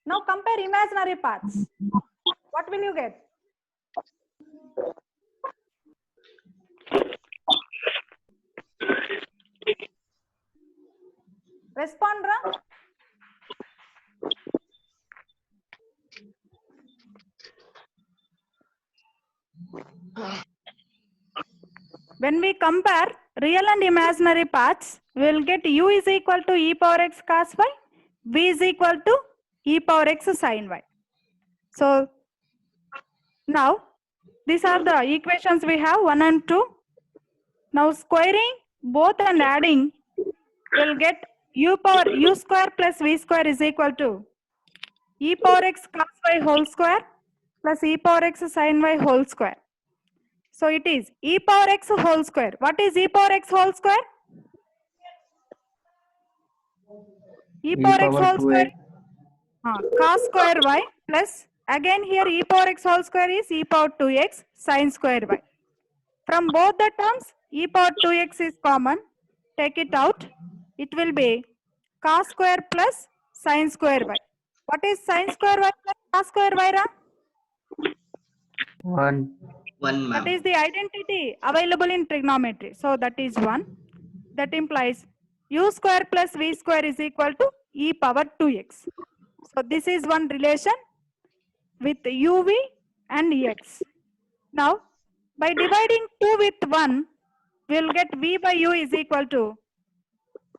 Now compare imaginary parts. What will you get? Respond, Ra. When we compare real and imaginary parts, we will get u is equal to e power x cos y, v is equal to e power x sin y. So now these are the equations we have 1 and 2. Now squaring both and adding, we'll get u power u square plus v square is equal to e power x cos y whole square plus e power x sin y whole square. So it is e power x whole square. What is e power x whole square? E power x whole square cos square y plus again here e power x whole square is e power 2x sin square y. From both the terms e power 2x is common. Take it out. It will be cos square plus sin square y. What is sin square y plus cos square y, Ra? 1. That is the identity available in trigonometry. So that is 1. That implies u square plus v square is equal to e power 2x. So this is one relation with uv and x. Now by dividing 2 with 1, we will get v by u is equal to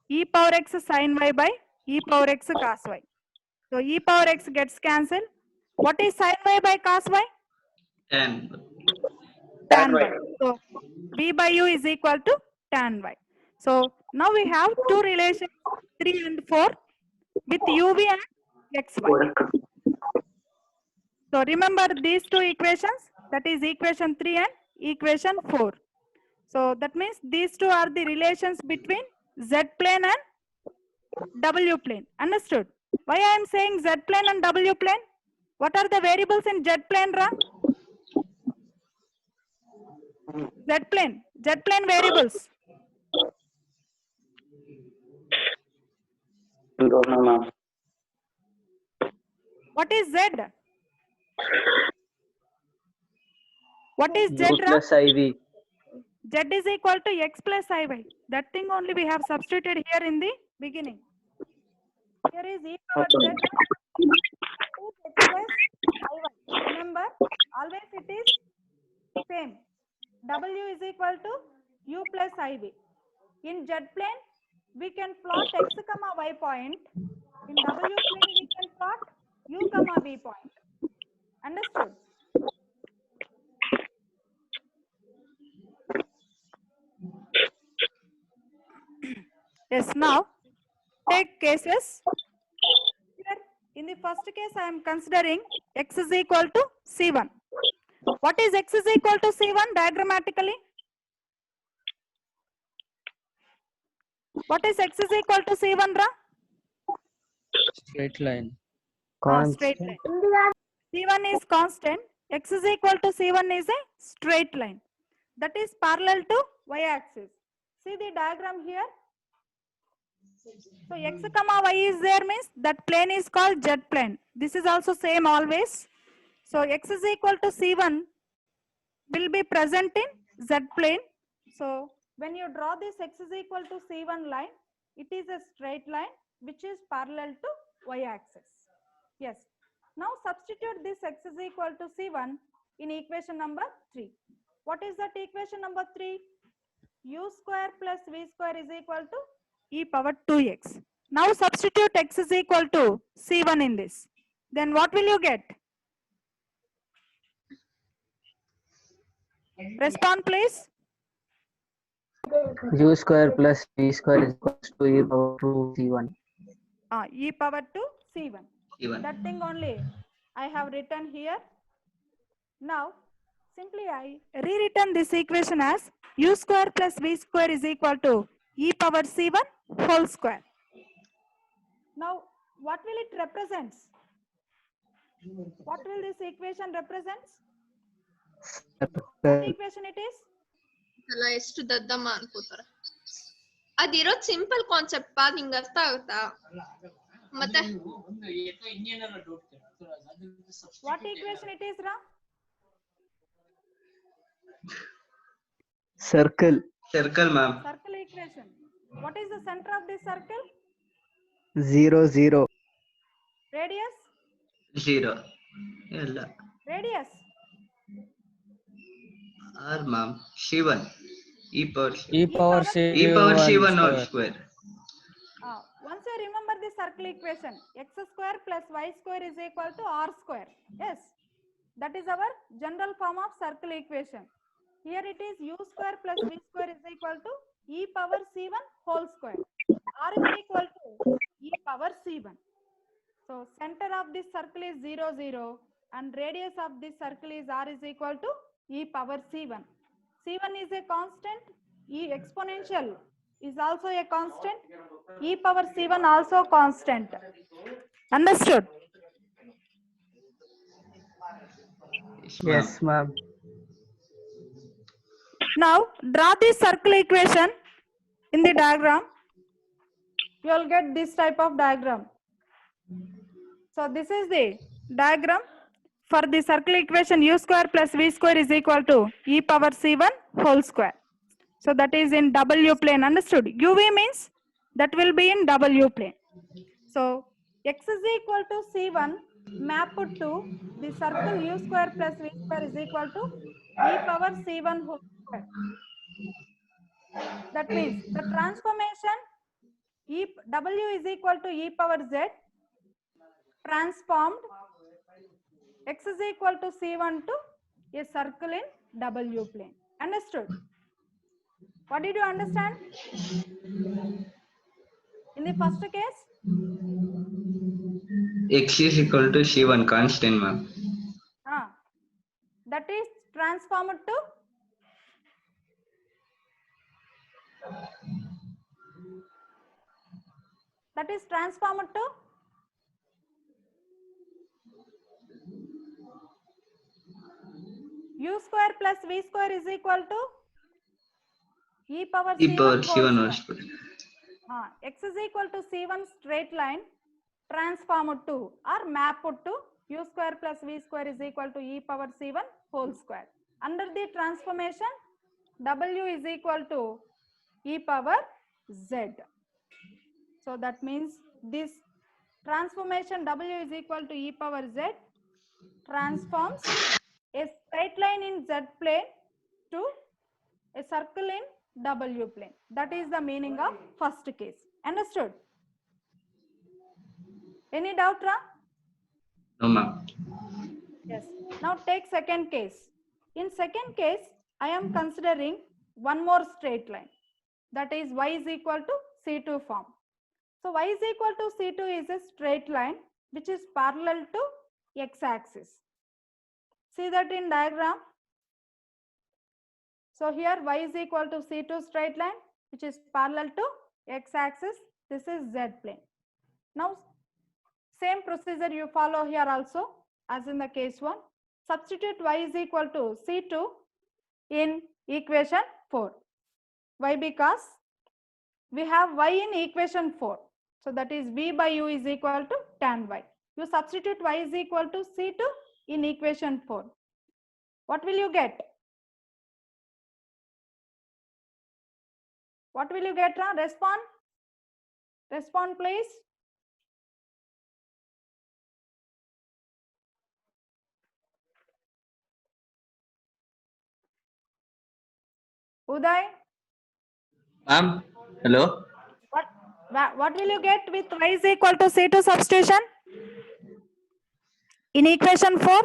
e power x sin y by e power x cos y. So e power x gets cancelled. What is sin y by cos y? Tan y. So v by u is equal to tan y. So now we have two relations 3 and 4 with uv and xy. So remember these two equations, that is equation 3 and equation 4. So that means these two are the relations between z plane and w plane. Understood? Why I am saying z plane and w plane? What are the variables in z plane, Ra? Z plane variables. What is z? What is z, U Ra? plus IV. Z is equal to x plus iy. That thing only we have substituted here in the beginning. Here is e power z is x plus iy. Remember, always it is same. W is equal to u plus iv. In z plane, we can plot x comma y point. In w plane, we can plot u comma v point. Understood? Yes, now take cases. Here, in the first case, I am considering x is equal to C1. What is x is equal to C1 diagrammatically? What is x is equal to C1, Ra? Straight line. Straight line. C1 is constant. X is equal to C1 is a straight line. That is parallel to y-axis. See the diagram here. So x comma y is there means that plane is called z plane. This is also same always. So x is equal to C1 will be present in z plane. So when you draw this x is equal to C1 line, it is a straight line which is parallel to y-axis. Yes. Now substitute this x is equal to C1 in equation number 3. What is that equation number 3? U square plus v square is equal to e power 2x. Now substitute x is equal to C1 in this. Then what will you get? Respond please. U square plus V square is equal to E power 2 C1. E power 2 C1. That thing only I have written here. Now simply I rewritten this equation as u square plus v square is equal to e power C1 whole square. Now what will it represent? What will this equation represent? What equation it is? ಅಲ್ಲ ಎಷ್ಟು ದದ್ದಮ್ಮ ಅನ್ಕೋತಾರ. ಅದಿರೋದ್ simple concept ಪಾ, ನಿಂಗೆ ಅರ್ಥ ಆಗುತ್ತಾ? ಮತ್ತೆ What equation it is, Ra? Circle. Circle, ma'am. Circle equation. What is the center of this circle? 0, 0. Radius? 0. ಎಲ್ಲ Radius. R, ma'am. C1. E power C1. E power E power C1 C1 whole square. square. Once you remember the circle equation, x square plus y square is equal to r square. Yes, that is our general form of circle equation. Here it is u square plus v square is equal to e power c1 whole square. R is equal to e power c1. So center of this circle is 0, 0 and radius of this circle is r is equal to e power c1. C1 is a constant, e exponential is also a constant, e power c1 also constant. Understood? Yes, ma'am. Now draw this circle equation in the diagram. You will get this type of diagram. So this is the diagram for the circle equation u square plus v square is equal to e power c1 whole square. So that is in W plane. Understood? UV means that will be in W plane. So x is equal to c1 mapped to the circle u square plus v square is equal to e power c1 whole square. That means the transformation W is equal to e power z transformed x is equal to c1 to a circle in W plane. Understood? What did you understand? In the first case, X is equal to C1 constant, ma'am. that is transformed to u square plus v square is equal to e power E power c1 C1 whole whole square. square. X is equal to c1 straight line transformed to or mapped to u square plus v square is equal to e power c1 whole square. Under the transformation, w is equal to e power z. So that means this transformation w is equal to e power z transforms a straight line in z plane to a circle in w plane. That is the meaning of first case. Understood? Any doubt, Ra? No, ma'am. Yes. Now take second case. In second case, I am considering one more straight line. That is y is equal to C2 form. So y is equal to C2 is a straight line which is parallel to x-axis. See that in diagram. So here y is equal to C2 straight line which is parallel to x-axis. This is z plane. Now same procedure you follow here also as in the case 1. Substitute y is equal to C2 in equation 4. Why? Because we have y in equation 4. So that is v by u is equal to tan y. You substitute y is equal to C2 in equation 4. What will you get? What will you get? Respond. Respond please. Uday. Ma'am, hello. What will you get with y is equal to C2 substitution? In equation 4?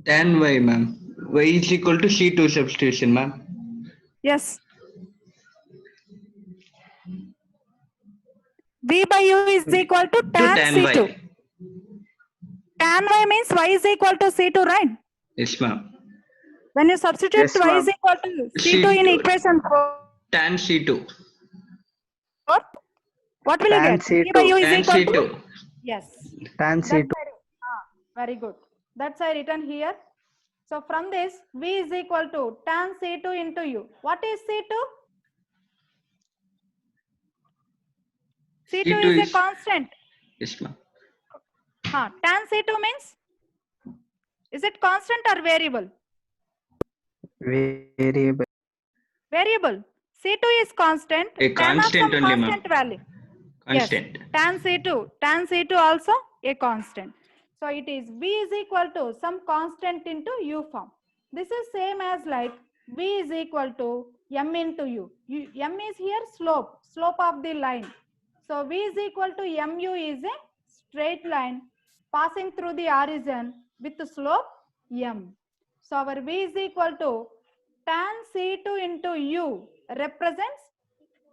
Tan y, ma'am. Y is equal to C2 substitution, ma'am. Yes. V by u is equal to tan C2. Y. Tan y means y is equal to C2, right? Yes, ma'am. When you substitute Yes, y is ma'am. equal to C2 in C2. equation 4, Tan C2. what will you Tan get? V by C2. u is Tan equal C2. to? Yes. Tan That's C2. very good. That's I written here. So from this, V is equal to tan C2 into U. What is C2? C2 C2 is a is- constant. Yes, ma'am. Tan C2 means, is it constant or variable? Variable. Variable. C2 is constant. A Tan of constant some only, ma'am. constant value. Constant. Yes, tan C2 also a constant. So it is V is equal to some constant into U form. This is same as like V is equal to M into U. M is here slope of the line. So V is equal to MU is a straight line passing through the origin with the slope M. So our V is equal to tan C2 into U represents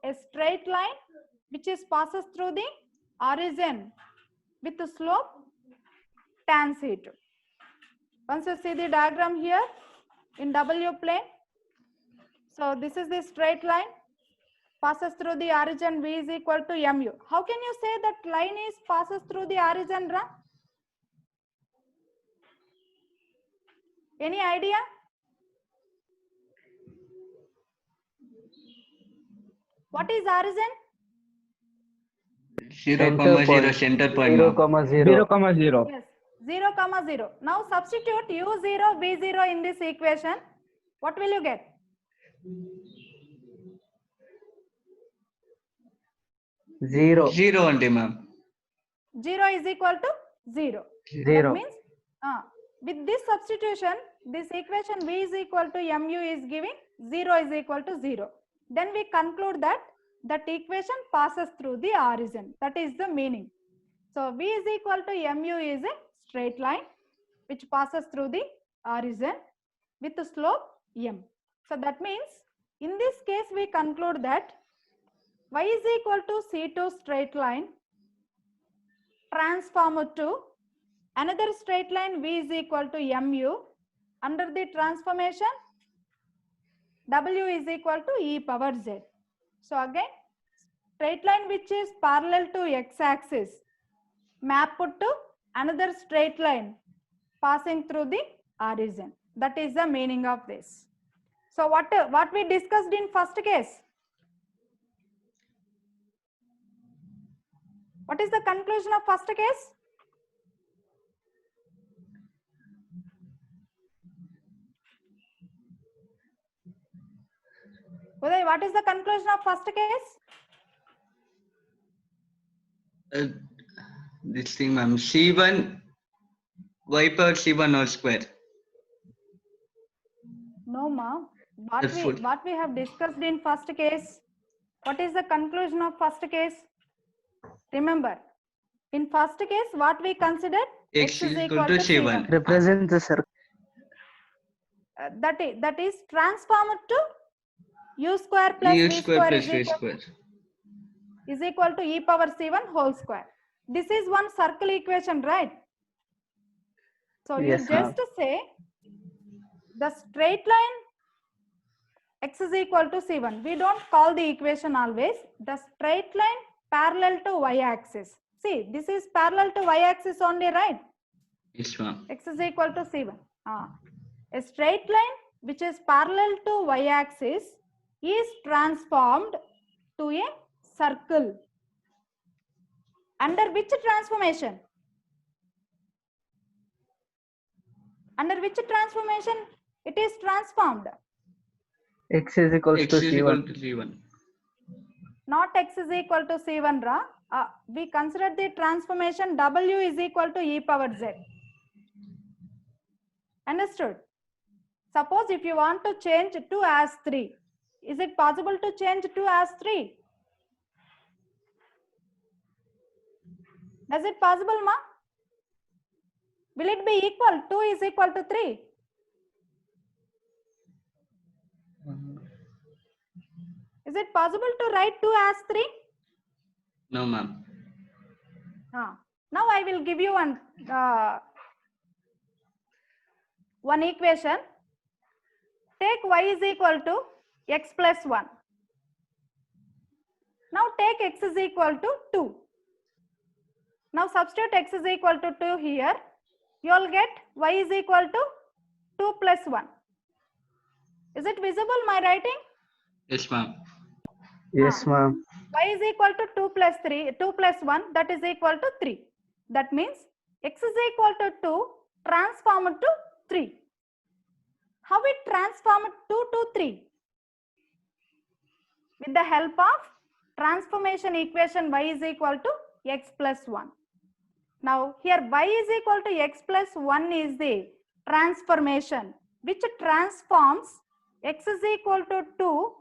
a straight line which is passes through the origin with the slope tan C2. Once you see the diagram here in W plane, so this is the straight line passes through the origin, V is equal to MU. How can you say that line is passes through the origin, Ra? Any idea? What is origin? 0, comma 0, point. center point, 0, ma'am. comma 0. 0, comma 0. Yes, 0, comma 0. Now substitute U0, V0 in this equation. What will you get? 0. 0 only, ma'am. 0 is equal to 0. 0. That means with this substitution, this equation V is equal to MU is giving 0 is equal to 0. Then we conclude that that equation passes through the origin. That is the meaning. So V is equal to MU is a straight line which passes through the origin with the slope M. So that means in this case we conclude that Y is equal to C2 straight line transformed to another straight line V is equal to MU. Under the transformation, W is equal to E power Z. So again, straight line which is parallel to x-axis mapped to another straight line passing through the origin. That is the meaning of this. So what we discussed in first case? What is the conclusion of first case? Uday, what is the conclusion of first case? This thing, ma'am. C1, y power C1 whole square. No, ma. The full. What we have discussed in first case. What is the conclusion of first case? Remember, in first case, what we considered X is equal to C1. Represent the circle. That is transformed to U square plus U V square square plus is V equal, square. is equal to E power C1 whole square. This is one circle equation, right? So Yes, you just say the straight line X is equal to C1. We don't call the equation always. The straight line parallel to Y axis. See, this is parallel to Y axis only, right? Yes, ma'am. X is equal to C1. A straight line which is parallel to Y axis is transformed to a circle. Under which transformation? Under which transformation it is transformed? X is equals X to is equal C1. to C1. Not X is equal to C1, Ra. We consider the transformation W is equal to E power Z. Understood? Suppose if you want to change 2 as 3, is it possible to change 2 as 3? Is it possible, ma? Will it be equal? 2 is equal to 3. Is it possible to write 2 as 3? No, ma'am. Now I will give you one equation. Take y is equal to x plus 1. Now take x is equal to 2. Now substitute x is equal to 2 here. You will get y is equal to 2 plus 1. Is it visible, my writing? Yes, ma'am. Yes, ma'am. Y is equal to 2 plus 3, 2 plus 1, that is equal to 3. That means x is equal to 2 transformed to 3. How it transformed 2 to 3? With the help of transformation equation y is equal to x plus 1. Now here y is equal to x plus 1 is the transformation which transforms x is equal to 2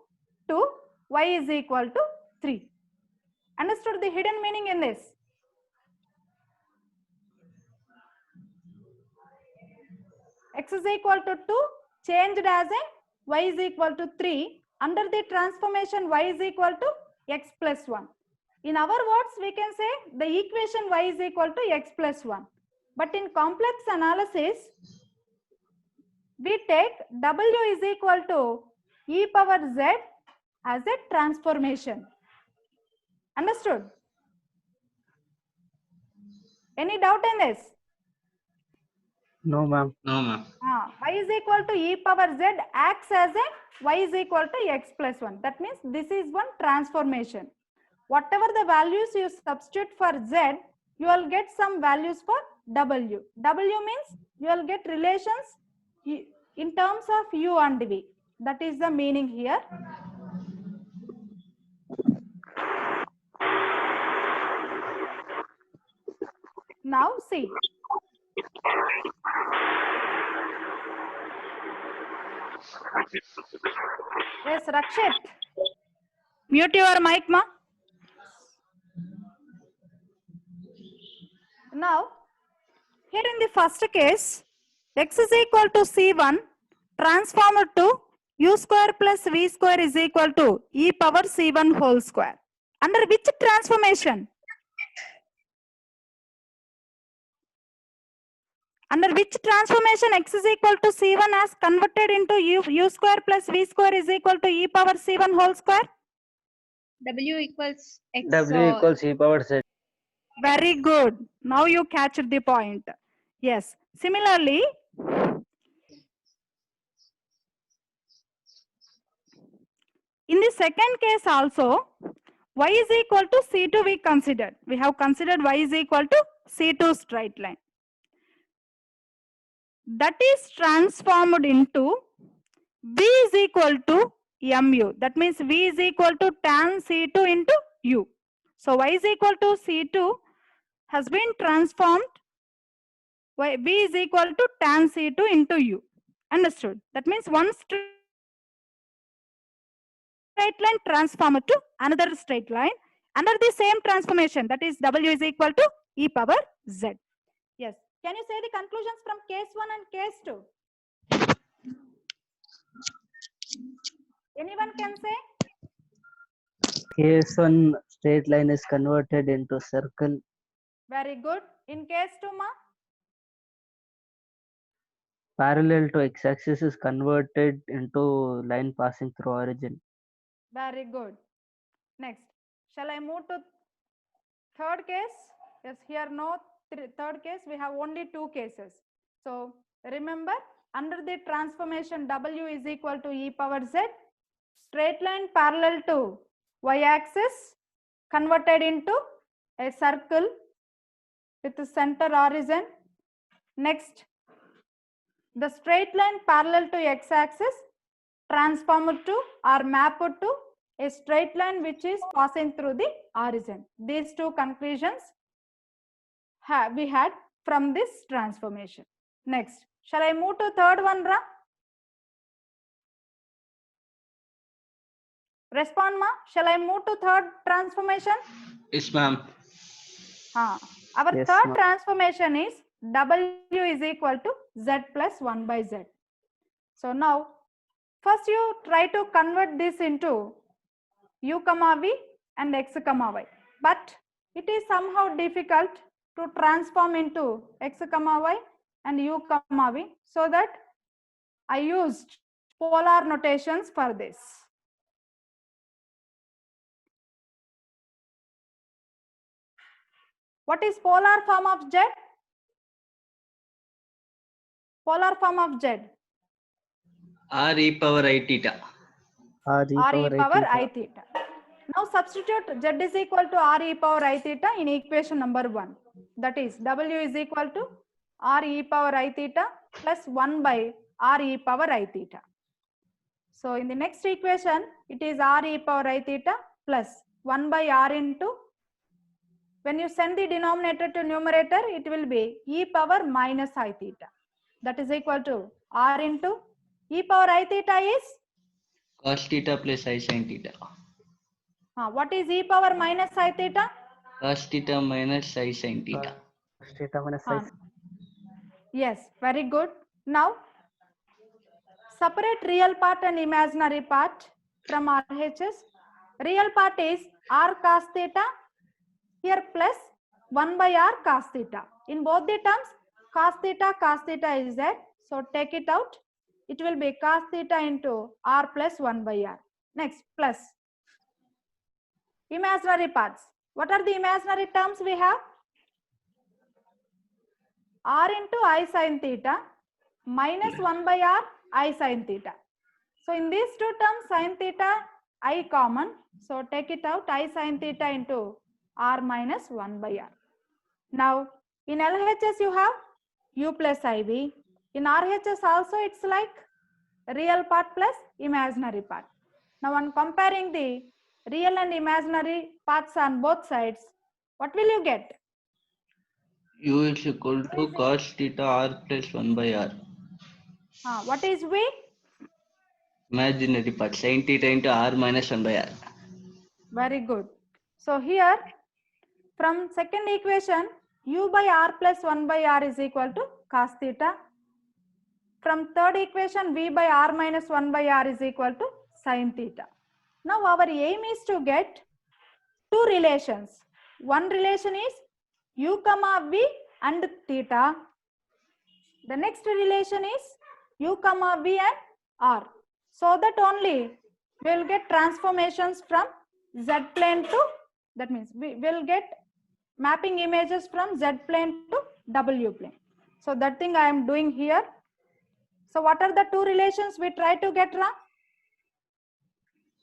to y is equal to 3. Understood the hidden meaning in this? X is equal to 2 changed as a y is equal to 3. Under the transformation y is equal to x plus 1. In our words, we can say the equation y is equal to x plus 1. But in complex analysis, we take w is equal to e power z as a transformation. Understood? Any doubt in this? No, ma'am. No, ma'am. Y is equal to e power z acts as a y is equal to x plus 1. That means this is one transformation. Whatever the values you substitute for z, you will get some values for w. W means you will get relations in terms of u and v. That is the meaning here. Now see. Yes, Rakshit. Mute your mic, ma. Now, here in the first case, x is equal to c1 transformed to u square plus v square is equal to e power c1 whole square. Under which transformation? Under which transformation x is equal to c1 as converted into u square plus v square is equal to e power c1 whole square? W equals X. W equals e power z. Very good. Now you catch the point. Yes. Similarly, in the second case also, y is equal to C2 we considered. We have considered y is equal to C2 straight line. That is transformed into v is equal to mu. That means v is equal to tan C2 into u. So y is equal to C2 has been transformed. V is equal to tan C2 into u. Understood? That means one straight line transformed to another straight line under the same transformation, that is w is equal to e power z. Yes. Can you say the conclusions from case 1 and case 2? Anyone can say? Case 1 straight line is converted into circle. Very good. In case 2, ma? Parallel to x-axis is converted into line passing through origin. Very good. Next. Shall I move to third case? Yes, here no third case. We have only 2 cases. So remember, under the transformation w is equal to e power z, straight line parallel to y-axis converted into a circle with the center origin. Next, the straight line parallel to x-axis transformed to or mapped to a straight line which is passing through the origin. These 2 conclusions we had from this transformation. Next, shall I move to third one, Ra? Respond, ma. Shall I move to third transformation? Yes, ma'am. Our Yes, third ma'am. transformation is w is equal to z plus 1 by z. So now, first you try to convert this into u comma v and x comma y. But it is somehow difficult to transform into x comma y and u comma v. So that I used polar notations for this. What is polar form of z? Polar form of z? R e power I theta. R e R e power power I I theta. theta. Now substitute z is equal to r e power I theta in equation number 1. That is w is equal to r e power I theta plus 1 by r e power I theta. So in the next equation, it is r e power I theta plus 1 by r into, when you send the denominator to numerator, it will be e power minus I theta. That is equal to r into e power I theta is, Cos theta plus I sin theta. what is e power minus I theta? Cos theta minus I sin theta. Theta minus Ah, I. yes, very good. Now, separate real part and imaginary part from RHS. Real part is r cos theta, here plus 1 by r cos theta. In both the terms, cos theta is there. So take it out. It will be cos theta into r plus 1 by r. Next, plus imaginary parts. What are the imaginary terms we have? R into I sin theta minus 1 by r I sin theta. So in these two terms, sin theta I common. So take it out, I sin theta into r minus 1 by r. Now in LHS you have u plus iv. In RHS also it's like real part plus imaginary part. Now on comparing the real and imaginary parts on both sides, what will you get? U is equal to cos theta r plus 1 by r. What is v? Imaginary part. Sin theta into r minus 1 by r. Very good. So here from second equation, u by r plus 1 by r is equal to cos theta. From third equation, v by r minus 1 by r is equal to sin theta. Now our aim is to get two relations. One relation is u comma v and theta. The next relation is u comma v and r. So that only we will get transformations from z plane to, that means we will get mapping images from z plane to w plane. So that thing I am doing here. So what are the two relations we try to get, Ram?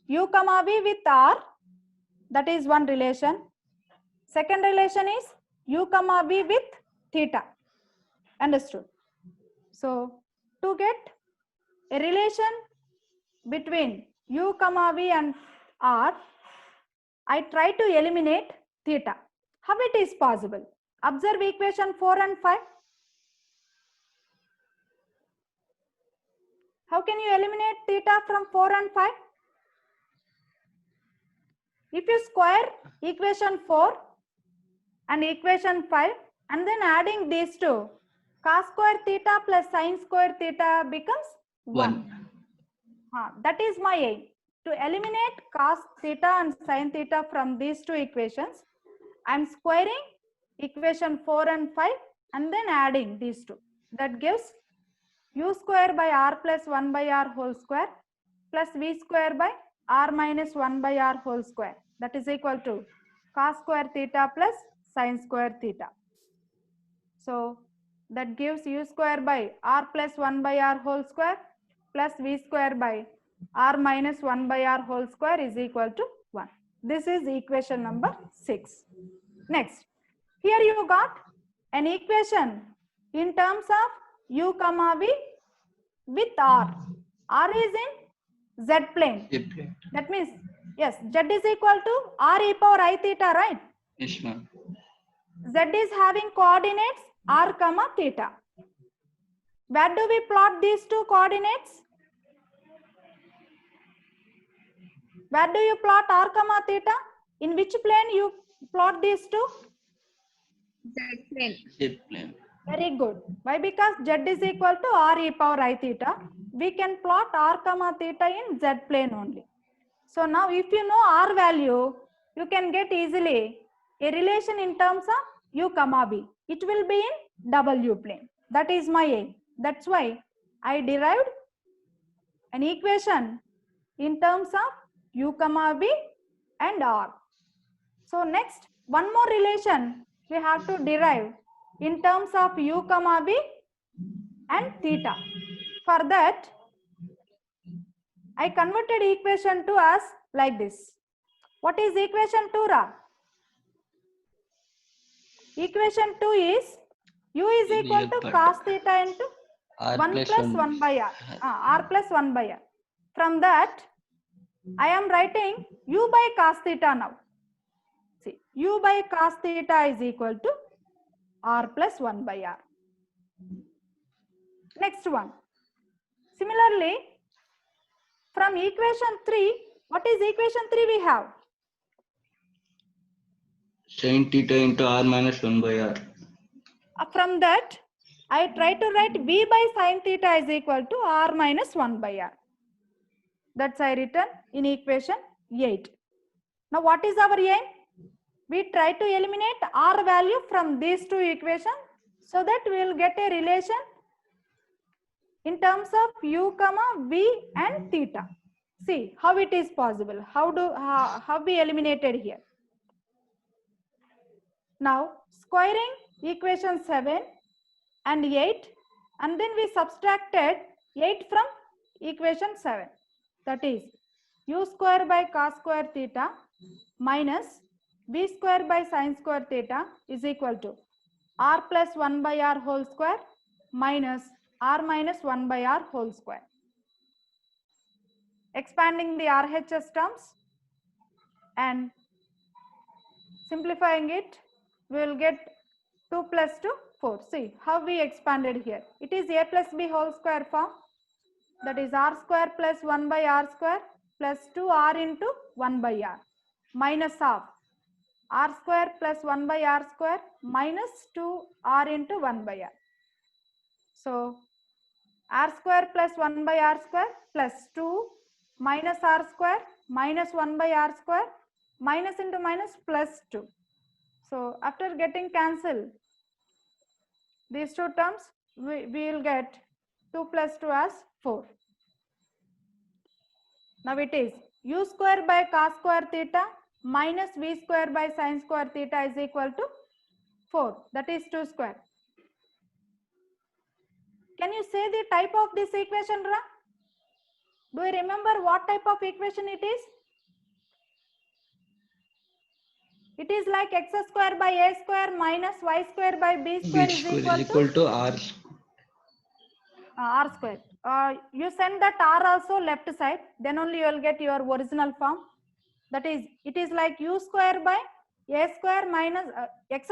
U comma v with r, that is one relation. Second relation is u comma v with theta. Understood? So to get a relation between u comma v and r, I try to eliminate theta. How it is possible? Observe equation 4 and 5. How can you eliminate theta from 4 and 5? If you square equation 4 and equation 5 and then adding these two, cos square theta plus sin square theta becomes 1. That is my aim, to eliminate cos theta and sin theta from these two equations. I am squaring equation 4 and 5 and then adding these two. That gives u square by r plus 1 by r whole square plus v square by r minus 1 by r whole square. That is equal to cos square theta plus sin square theta. So that gives u square by r plus 1 by r whole square plus v square by r minus 1 by r whole square is equal to 1. This is equation number 6. Next, here you got an equation in terms of u comma v with r. R is in z plane. That means, yes, z is equal to r e power I theta, right? Yes, ma'am. Z is having coordinates r comma theta. Where do we plot these two coordinates? Where do you plot r comma theta? In which plane you plot these two? Z plane. Z plane. Very good. Why? Because z is equal to r e power I theta. We can plot r comma theta in z plane only. So now if you know r value, you can get easily a relation in terms of u comma v. It will be in w plane. That is my aim. That's why I derived an equation in terms of u comma v and r. So next, one more relation we have to derive in terms of u comma v and theta. For that, I converted equation to as like this. What is equation 2, Ra? Equation 2 is u is equal Yeah, to but cos theta into R 1 plus plus 1. 1 by r. R plus 1 by r. From that, I am writing u by cos theta now. See, u by cos theta is equal to r plus 1 by r. Next one. Similarly, from equation 3, what is equation 3 we have? Sin theta into R minus 1 by R. From that, I try to write v by sin theta is equal to r minus 1 by r. That's I written in equation 8. Now what is our aim? We try to eliminate r value from these two equations so that we will get a relation in terms of u comma v and theta. See how it is possible. How we eliminated here. Now squaring equation 7 and 8, and then we subtracted 8 from equation 7. That is u square by cos square theta minus b square by sin square theta is equal to r plus 1 by r whole square minus r minus 1 by r whole square. Expanding the RHS terms and simplifying it, we will get 2 plus 2, 4. See how we expanded here. It is a plus b whole square form. That is r square plus 1 by r square plus 2r into 1 by r minus of r square plus 1 by r square minus 2r into 1 by r. So r square plus 1 by r square plus 2 minus r square minus 1 by r square minus into minus plus 2. So after getting cancelled these two terms, we will get 2 plus 2 as 4. Now it is u square by cos square theta minus v square by sin square theta is equal to 4. That is 2 square. Can you say the type of this equation, Ra? Do you remember what type of equation it is? It is like x square by a square minus y square by b square B is square equal is equal to R. r square. You send that r also left side, then only you will get your original form. That is, it is like u square by a square minus x